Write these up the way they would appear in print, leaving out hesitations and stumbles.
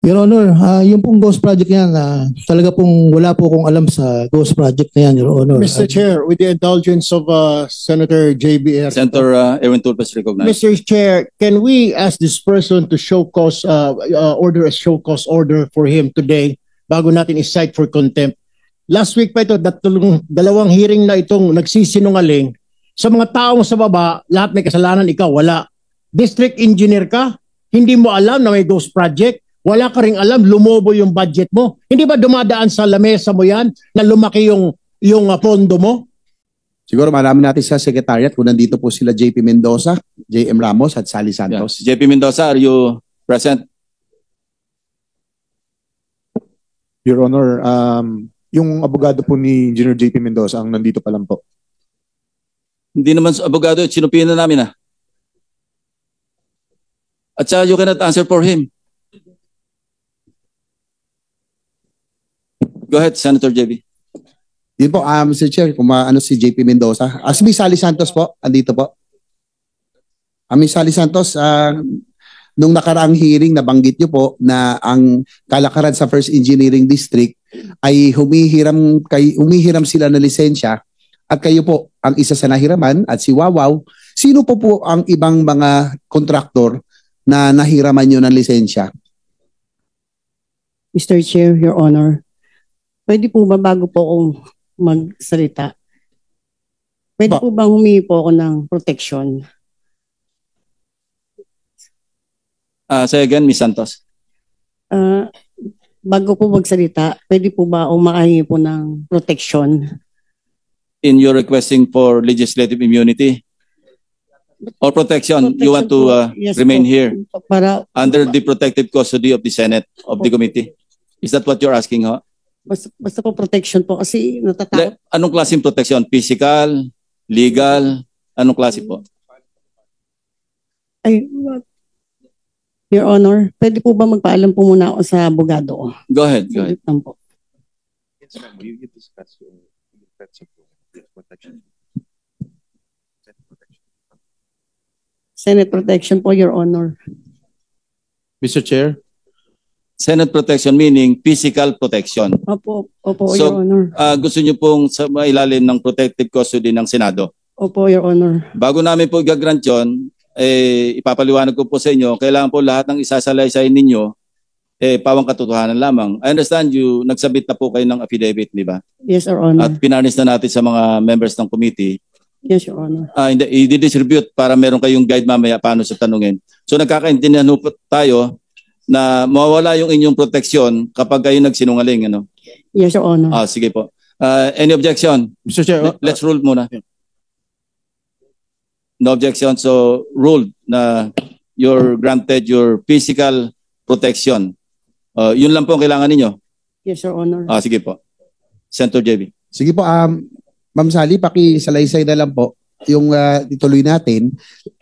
Your Honor, yung pong Ghost Project yan, talaga pong wala po akong alam sa Ghost Project na yan, Your Honor. Mr. Chair, with the indulgence of Senator JBR. Senator Erwin Tulfas recognized. Mr. Chair, can we ask this person to show cause, order a show cause order for him today bago natin i-cite for contempt? Last week pa ito, dalawang hearing na itong nagsisinungaling. Sa mga taong sa baba, lahat may kasalanan, ikaw wala. District engineer ka, hindi mo alam na may Ghost Project. Wala ka ring alam, lumobo yung budget mo. Hindi ba dumadaan sa lamesa mo yan na lumaki yung pondo mo? Siguro malaman natin sa Secretariat kung nandito po sila JP Mendoza, JM Ramos at Sally Santos. Yeah. JP Mendoza, are you present? Your Honor, yung abogado po ni Engineer JP Mendoza ang nandito pa lang po. Hindi naman abogado, sinupihan na namin At you cannot answer for him. Go ahead, Senator JB. Yun po, Mr. Chair, kung ano si JP Mendoza. Si Miss Sally Santos po, andito po. Miss Sally Santos, nung nakaraang hearing, nabanggit nyo po na ang kalakaran sa First Engineering District ay humihiram sila ng lisensya at kayo po ang isa sa nahiraman at si Wawaw. Sino po ang ibang mga kontraktor na nahiraman nyo ng lisensya? Mr. Chair, Your Honor, pwede po ba bago po akong magsalita? Pwede po bang humingi po ako ng protection? Say again, Ms. Santos. Bago po magsalita, pwede po ba akong makahingi po ng protection? In your requesting for legislative immunity or protection, you want to yes, remain po, here para under the protective custody of the Senate, of the committee? Is that what you're asking, ho? Basta po protection po kasi natatakot. Anong klaseng protection? Physical? Legal? Anong klase po? Ay, Your Honor, pwede po ba magpaalam po muna ako sa abogado? Go ahead, go ahead. Po. Senate protection po, Your Honor. Mr. Chair? Senate protection meaning physical protection. Opo, So, Your Honor. Gusto niyo pong sa ilalim ng protective custody ng Senado? Opo, Your Honor. Bago namin po i-grant yun, ipapaliwanag ko po sa inyo, kailangan po lahat ng isasalaysay ninyo, pawang katotohanan lamang. I understand you, nagsabit na po kayo ng affidavit, di ba? Yes, Your Honor. At pinanis na natin sa mga members ng committee. Yes, Your Honor. I-distribute para meron kayong guide mamaya paano sa tanungin. So nagkakaintindihan po tayo na mawawala yung inyong proteksyon kapag kayo nagsinungaling. Ano? Yes, Your Honor. Sige po. Any objection? Mr. Chair, Let's rule muna. No objection. So ruled na you're granted your physical protection. Yun lang po ang kailangan ninyo. Yes, Your Honor. Sige po. Senator JB. Sige po, Ma'am Sally, pakisalaysay na lang po yung ituloy natin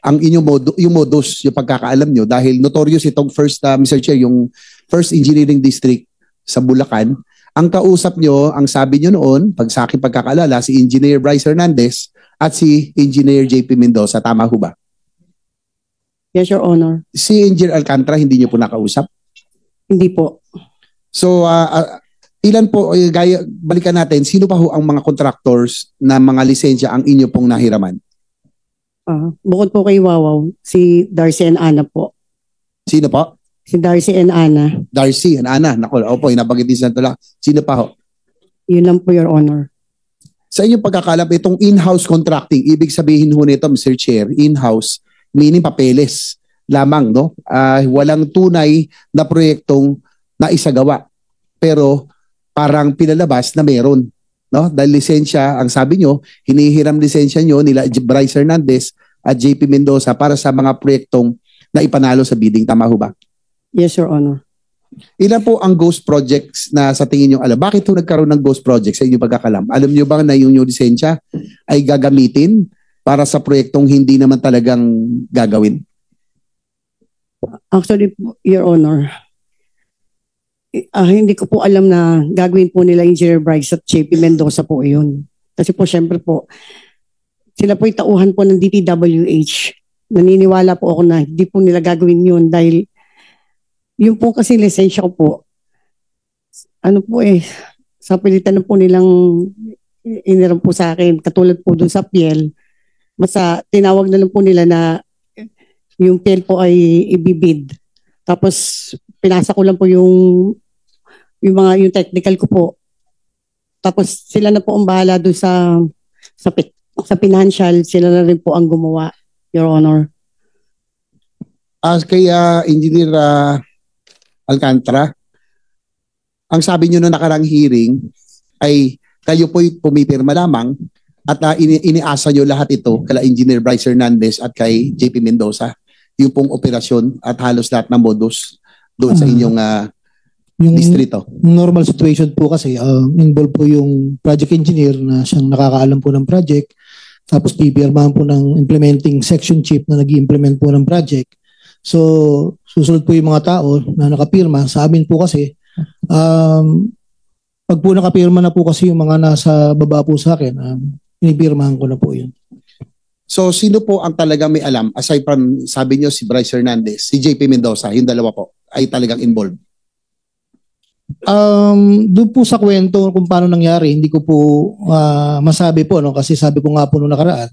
ang inyong yung modus, yung pagkakaalam nyo dahil notorious itong first, Mr. Chair, yung First Engineering District sa Bulacan. Ang kausap nyo, ang sabi nyo noon, pag sa aking pagkakaalala, si Engineer Bryce Hernandez at si Engineer JP Mendoza. Tama ho ba? Yes, Your Honor. Si Engineer Alcantara, hindi nyo po nakausap? Hindi po. So, ilan po, balikan natin, sino pa ho ang mga contractors na mga lisensya ang inyo pong nahiraman? Bukod po kay Wawaw, si Darcy and Ana po. Sino po? Si Darcy and Ana. Darcy and Ana. Naku, opo, inabagit din sa tula. Sino pa ho? Yun lang po, Your Honor. Sa inyong pagkakalap, itong in-house contracting, ibig sabihin ho nito, Mr. Chair, in-house, meaning papeles lamang, no? Walang tunay na proyektong naisagawa. Pero parang pinalabas na meron, no? Dahil lisensya, ang sabi nyo, hinihiram lisensya nyo nila Bryce Hernandez at JP Mendoza para sa mga proyektong na ipanalo sa bidding. Tama ho ba? Yes, Your Honor. Ilan po ang ghost projects na sa tingin nyo alam? Bakit ho nagkaroon ng ghost projects sa inyong pagkakalam? Alam nyo ba na yung lisensya ay gagamitin para sa proyektong hindi naman talagang gagawin? Actually, Your Honor, hindi ko po alam na gagawin po nila Engineer Bryce at JP Mendoza po yun. Kasi po syempre po, sila po yung tauhan po ng DPWH. Naniniwala po ako na hindi po nila gagawin yun dahil Yung po kasi lisensya ko po, ano po sa pilitan na po nilang iniram po sa akin, katulad po dun sa PL, tinawag na lang po nila na yung PL po ay ibibid. Tapos pinasa ko lang po yung technical ko po. Tapos sila na po ang bahala doon sa financial, sila na rin po ang gumawa, Your Honor. Kay Engineer Alcantara, ang sabi nyo noong nakarang hearing ay kayo po'y pumipirma lamang at iniasa nyo lahat ito kala Engineer Bryce Hernandez at kay JP Mendoza, yung pong operasyon at halos lahat ng modus doon sa inyong Yung distrito. normal situation po kasi, involved po yung project engineer na siyang nakakaalam po ng project, tapos pipirmahan po ng implementing section chief na nag-implement po ng project. So, susunod po yung mga tao na nakapirma. Sa amin po kasi, pag po nakapirma na po kasi yung mga nasa baba po sa akin, pinipirmahan ko na po yun. So, sino po ang talagang may alam, aside from, sabi nyo, si Bryce Hernandez, si JP Mendoza, yung dalawa po, ay talagang involved? Doon po sa kwento kung paano nangyari, hindi ko po masabi po, no? Kasi sabi ko nga po nung nakaraan,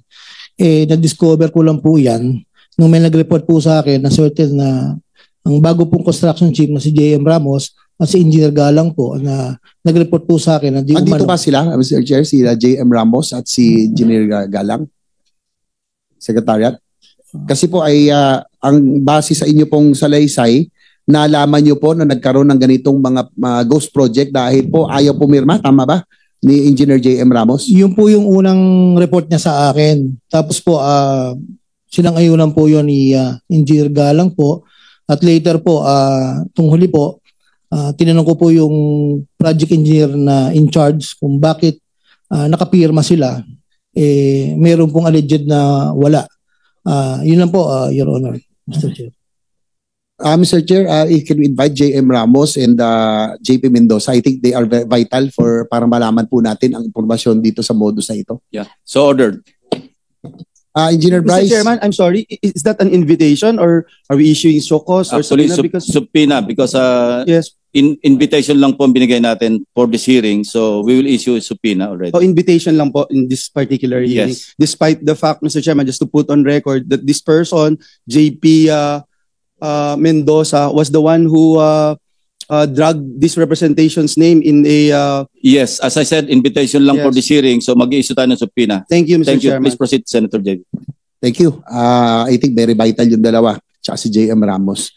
na-discover ko lang po yan nung may nag-report po sa akin na certain na ang bago pong construction chief na si JM Ramos at si Engineer Galang po na nag-report po sa akin na di Andito ba sila, Mr. Chair, si JM Ramos at si Engineer Galang? Secretariat? Kasi po ay ang base sa inyo pong salaysay, nalaman nyo po na nagkaroon ng ganitong mga ghost project dahil po ayaw pumirma, tama ba? Ni Engineer JM Ramos? Yun po yung unang report niya sa akin. Tapos po, sinang-ayunan po yun ni Engineer Galang po. At later po, tung huli po, tinanong ko po yung project engineer na in charge kung bakit nakapirma sila. Meron pong alleged na wala. Yun lang po, Your Honor, Mr. Chair. Mr. Chair, can we invite JM Ramos and JP Mendoza? I think they are vital for para malaman po natin ang impormasyon dito sa modus na ito. Yeah. So ordered. Engineer Bryce. Mr. Chairman, I'm sorry. Is that an invitation or are we issuing show cause or Actually, subpoena? because Yes. invitation lang po ang binigay natin for this hearing. So we will issue a subpoena already. O invitation lang po in this particular hearing. Yes. Despite the fact, Mr. Chairman, just to put on record that this person, JP Mendoza, was the one who dragged this representation's name in a... Yes, as I said, invitation lang Yes. for this hearing. So mag-i-issue tayo ng subpoena. Thank you, Mr. Thank you. Chairman. Please proceed, Senator JB. Thank you. I think very vital yung dalawa, tsaka si JM Ramos.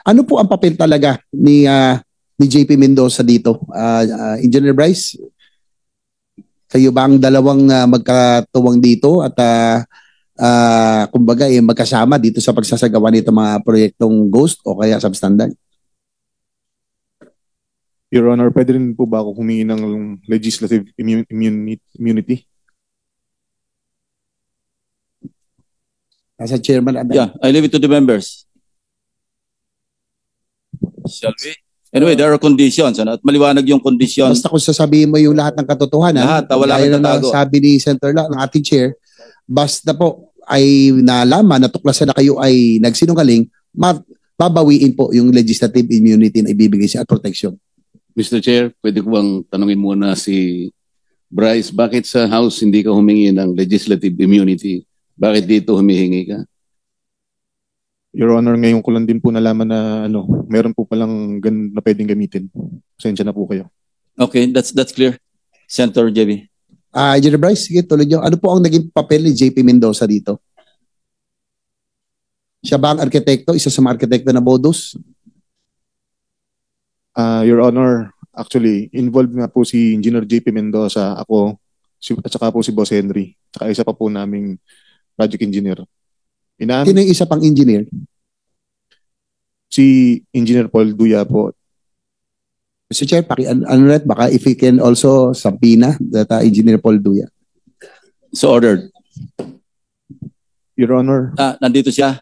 Ano po ang papel talaga ni JP Mendoza dito? Engineer Bryce, kayo ba ang dalawang magkatuwang dito at kumbaga magkasama dito sa pagsasagawa nito mga proyektong ghost o kaya substandard? Your Honor, pwede rin po ba ako humingi ng legislative immunity? As a chairman, Yeah, I leave it to the members. Shall we? Anyway, there are conditions. Ano? At maliwanag yung conditions. basta kung sasabihin mo yung lahat ng katotohanan, Lahat, wala gaya kang na tatago. sabi ni Senator ng ating chair, basta po ay nalaman, natuklasan na kayo ay nagsinungaling, babawiin po yung legislative immunity na ibibigay siya at protection. Mr. Chair, pwede ko bang tanungin muna si Bryce, bakit sa House hindi ka humingi ng legislative immunity? Bakit dito humihingi ka? Your Honor, ngayon ko lang din po nalaman na meron po palang ganun na pwedeng gamitin. Pasensya na po kayo. Okay, that's clear. Senator JB. Engineer Bryce, sige, tuloy niyo. Ano po ang naging papel ni JP Mendoza dito? Siya ba ang arkitekto? Isa sa mga arkitekto na modus? Your Honor, actually, involved nga po si Engineer JP Mendoza, ako, at saka po si Boss Henry, at isa pa po naming project engineer. Sino yung isa pang engineer? Si Engineer Paul Duya po. Mr. Chair, baka if we can also subpoena that Engineer Paul Duya. So ordered. Your Honor, Nandito siya.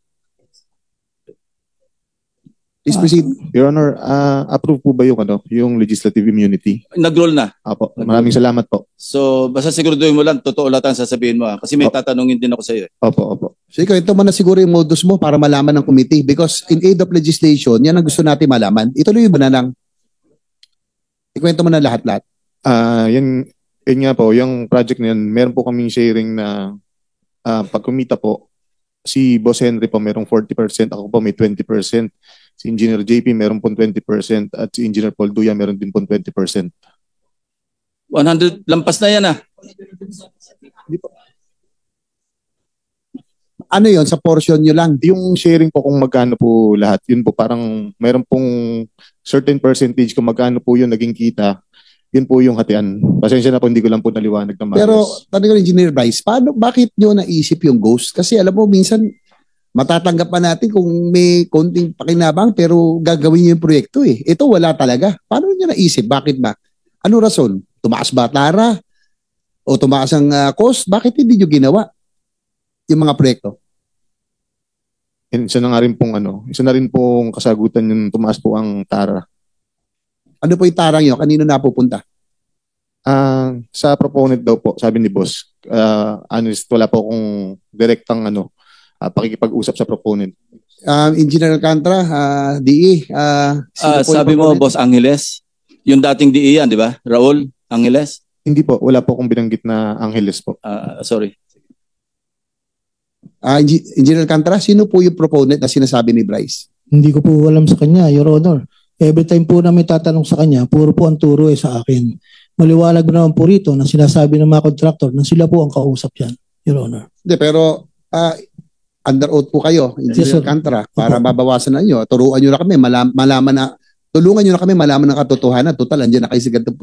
Please proceed. Your Honor, approve po ba yung legislative immunity? Nag-roll na. Apo, maraming salamat po. So, basta siguraduhin mo lang, totoo lahat ang sasabihin mo. Kasi may tatanungin din ako sa iyo. Opo. So ikaw, ito mo na siguro yung modus mo para malaman ng committee because in aid of legislation, yan ang gusto natin malaman. Ituloy mo na lang. Ikwento mo na lahat-lahat. Yan nga po, yung project na yan, meron po kaming sharing na pag kumita po, si Boss Henry po merong 40%, ako po may 20%. Si Engineer JP meron po 20% at si Engineer Paul Duya meron din po 20%. 100, lampas na yan Ano yon sa portion nyo lang? Yung sharing po kung magkano po lahat, yun po parang meron pong certain percentage kung magkano po yun naging kita, yun po yung hatian. Pasensya na po, hindi ko lang po naliwanag na maayos. Pero, tanong ko, Engineer Bryce, bakit nyo naisip yung ghost? Kasi alam mo, minsan, matatanggap pa natin kung may konting pakinabang pero gagawin nyo yung proyekto eh. Ito wala talaga. Paano nyo naisip? Bakit ba? Ano rason? Tumaas ba tara? O tumaas ang cost? Bakit hindi nyo ginawa yung mga proyekto? Isa na rin pong kasagutan yung tumaas po ang tara. Ano po yung tarang nyo? Kanino napupunta? Sa proponent daw po, sabi ni Boss, honest, wala po akong direktang pakikipag-usap sa proponent. Engineer Alcantara, DE. Sabi mo, Boss Angeles, yung dating DE yan, di ba? Raul Angeles? Hindi po, wala po akong binanggit na Angeles po. Sorry. Engineer Alcantara, sino po yung proponent na sinasabi ni Bryce? Hindi ko po alam sa kanya, Your Honor. Every time po na may tatanong sa kanya, puro po ang turo sa akin. Maliwanag mo naman po rito na sinasabi ng mga contractor na sila po ang kausap yan, Your Honor. Hindi, pero under oath po kayo, Engineer Alcantara, para mabawasan na nyo. Turuan nyo na kami, tulungan nyo na kami malaman ng katotohanan. Total, andyan na kayo sa ganitong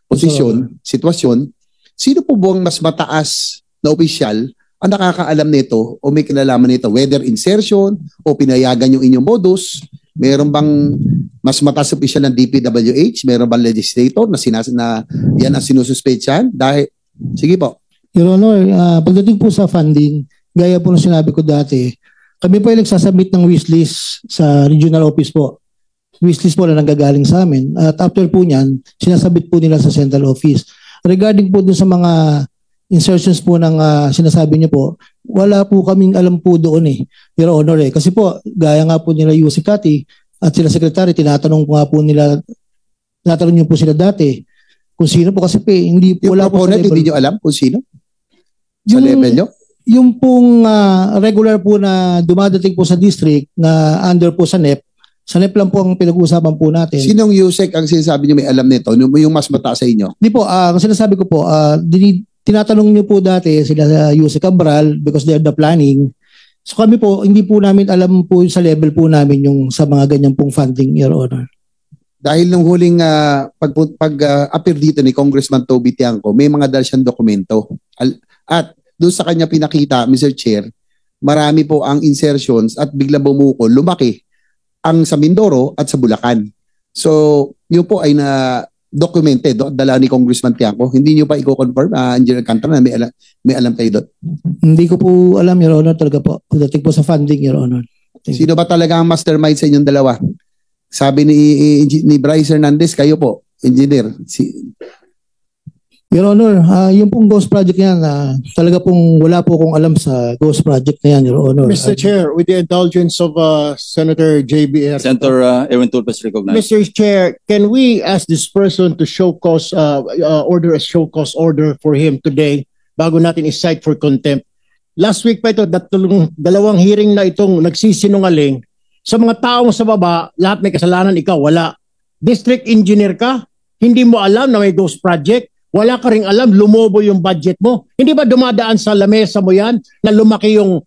posisyon, sitwasyon. Sino po buwang mas mataas na opisyal ang nakakaalam nito o may kinalaman nito? Whether insertion o pinayagan yung inyong modus, meron bang mas mataas na opisyal ng DPWH? Meron bang legislator na yan ang sinususpetsahan? Dahil, sige po. Your Honor, pagdating po sa funding, gaya po na sinabi ko dati, kami po ay nagsasubmit ng wishlist sa regional office po. Wishlist po na nanggagaling sa amin. At after po niyan, sinasabit po nila sa central office. Regarding po dun sa mga insertions po ng sinasabi niyo po, wala po kaming alam po doon Your Honor Kasi po, gaya nga po nila Yusek Kati at sila Secretary, tinatanong niyo po sila dati kung sino po kasi hindi po wala po sa level. Hindi niyo alam kung sino? Sa level nyo? Yung pong regular po na dumadating po sa district na under po sa NEP lang po ang pinag-uusapan po natin. Sinong Yusek ang sinasabi niyo may alam nito? Yung mas mataas sa inyo? Hindi po, ang sinasabi ko po, tinatanong niyo po dati sila sa Yusek Cabral because they're the planning. So kami po, hindi po namin alam po sa level po namin yung sa mga ganyan pong funding, Your Honor. Dahil nung huling pag-appear dito ni Congressman Toby Tiangco, may mga dahil siyang dokumento. At doon sa kanya pinakita, Mr. Chair, marami po ang insertions at biglang bumukol, lumaki ang sa Mindoro at sa Bulacan. So, yun po ay na-documented, dala ni Congressman Tiangco. Hindi nyo pa i-confirm, Engineer Alcantara, na may alam kayo doon? Hindi ko po alam, Your Honor, talaga po. Pagdating po sa funding, Your Honor. Sino ba talaga ang mastermind sa inyong dalawa? Sabi ni Bryce Hernandez, kayo po, engineer. Your Honor, yung pong Ghost Project yan, talaga pong wala po akong alam sa Ghost Project na yan, Your Honor. Mr. Chair, with the indulgence of Senator JBR. Senator Erwin Tulfas recognized. Mr. Chair, can we ask this person to order a show cause order for him today bago natin i-cite for contempt? Last week pa ito, dalawang hearing na itong nagsisinungaling. Sa mga taong sa baba, lahat may kasalanan, ikaw wala. District engineer ka, hindi mo alam na may Ghost Project. Wala ka ring alam, lumobo yung budget mo. Hindi ba dumadaan sa lamesa mo yan na lumaki yung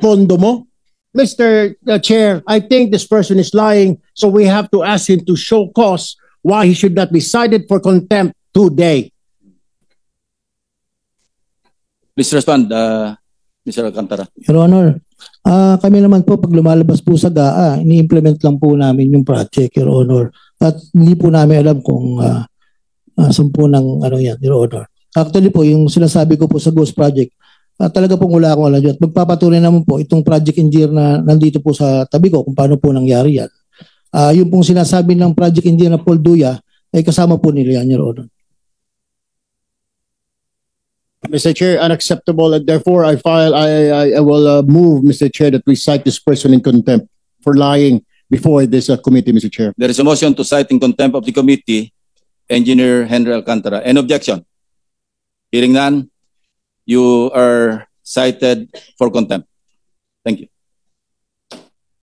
pondo mo? Mr. Chair, I think this person is lying, so we have to ask him to show cause why he should not be cited for contempt today. Please respond, Mr. Alcantara. Your Honor, kami naman po pag lumalabas po sa GAA, ini-implement lang po namin yung project, Your Honor. At hindi po namin alam kung sumpo ng yan, Your Honor. Actually po, yung sinasabi ko po sa Ghost Project, talaga pong wala akong alam dyan. At magpapatuloy naman po itong project engineer na nandito po sa tabi ko kung paano po nangyari yan. Yung pong sinasabi ng project engineer na Paul Duya ay kasama po nila yan, Your Honor. Mr. Chair, unacceptable. And therefore, I will move, Mr. Chair, that we cite this person in contempt for lying before this committee, Mr. Chair. There is a motion to cite in contempt of the committee, Engineer Henry Alcantara. Any objection? Hearing none, you are cited for contempt. Thank you.